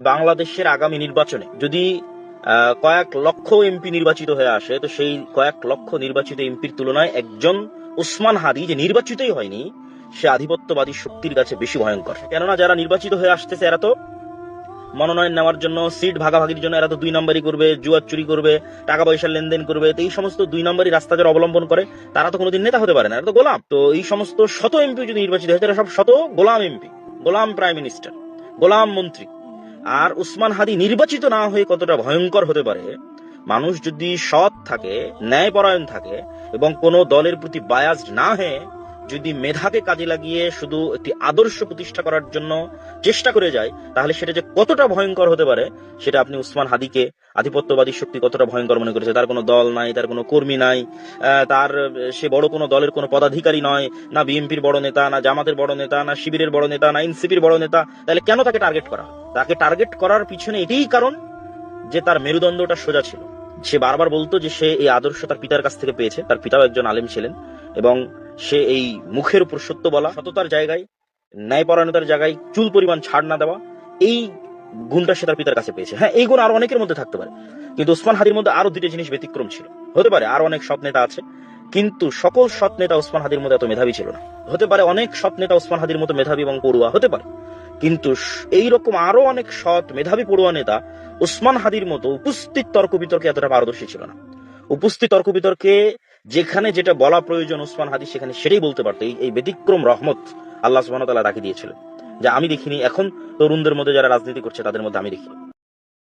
বাংলাদেশের আগামী নির্বাচনে যদি কয়েক লক্ষ এমপি নির্বাচিত হয়ে আসে, তো সেই কয়েক লক্ষ নির্বাচিত এমপির তুলনায় একজন ওসমান হাদী যে নির্বাচিতই হয়নি, সে আধিপত্যবাদী শক্তির কাছে বেশি ভয়ঙ্কর। কেননা যারা নির্বাচিত হয়ে আসতেছে এরা তো মনোনয়ন নেওয়ার জন্য, সিট ভাগাভাগির জন্য এরা তো 2 নম্বরই করবে, জুয়া চুরি করবে, টাকা পয়সার লেনদেন করবে। তো এই সমস্ত 2 নম্বরই রাস্তা যারা অবলম্বন করে তারা তো কোনোদিন নেতা হতে পারে না, এরা তো গোলাম। তো এই সমস্ত শত এমপি যদি নির্বাচিত হয় তারা সব শত গোলাম এমপি, গোলাম প্রাইম মিনিস্টার, গোলাম মন্ত্রী। আর ওসমান হাদী নির্বাচিত না হয়ে কতটা ভয়ঙ্কর হতে পারে, মানুষ যদি সৎ থাকে, ন্যায়পরায়ণ থাকে এবং কোন দলের প্রতি বায়াসড না হয়ে যদি মেধাকে কাজে লাগিয়ে শুধু একটি আদর্শ প্রতিষ্ঠা করার জন্য চেষ্টা করে যায়, তাহলে সেটা যে কতটা ভয়ঙ্কর হতে পারে সেটা আপনি ওসমান হাদীকে আধিপত্যবাদী শক্তি কতটা ভয়ঙ্কর মনে করেছে। তার কোনো দল নাই, তার কোনো কর্মী নাই, তার সে বড় কোনো দলের কোনো পদাধিকারী নয়, না বিএনপির বড় নেতা, না জামাতের বড় নেতা, না শিবিরের বড় নেতা, না এনসিপির বড় নেতা। তাহলে কেন তাকে টার্গেট করা? তাকে টার্গেট করার পিছনে এটাই কারণ যে তার মেরুদণ্ডটা সোজা ছিল। সে বারবার বলতো যে সে এই আদর্শ তার পিতার কাছ থেকে পেয়েছে। তার পিতাও একজন আলেম ছিলেন এবং সে এই মুখের উপর সত্য বলা, সততার জায়গায়, ন্যায়পরায়ণতার জায়গায় চুল পরিমাণ ছাড় না দেওয়া, এই গুণটা সে তার পিতার কাছে পেয়েছে। হ্যাঁ, এই গুণ আরো অনেকের মধ্যে থাকতে পারে, কিন্তু ওসমান হাদীর মধ্যে আরো 2টা জিনিস ব্যতিক্রম ছিল। হতে পারে আরো অনেক সৎ নেতা আছে, কিন্তু সকল সৎ নেতা ওসমান হাদীর মতো এত মেধাবী ছিল না। হতে পারে অনেক সৎ নেতা ওসমান হাদীর মতো মেধাবী এবং পড়ুয়া হতে পারে, কিন্তু এইরকম আরো অনেক সৎ মেধাবী পড়ুয়া নেতা ওসমান হাদীর মতো উপস্থিত তর্ক বিতর্কে এতটা পারদর্শী ছিল না। উপস্থিত তর্ক বিতর্কে যেখানে যেটা বলা প্রয়োজন ওসমান হাদী সেখানে সেটাই বলতে পারতো। এই ব্যতিক্রম রহমত আল্লাহ সুবহানাহু ওয়া তাআলা তাকে দিয়েছিলেন, যা আমি দেখিনি। এখন তরুণদের মধ্যে যারা রাজনীতি করছে তাদের মধ্যে আমি দেখি।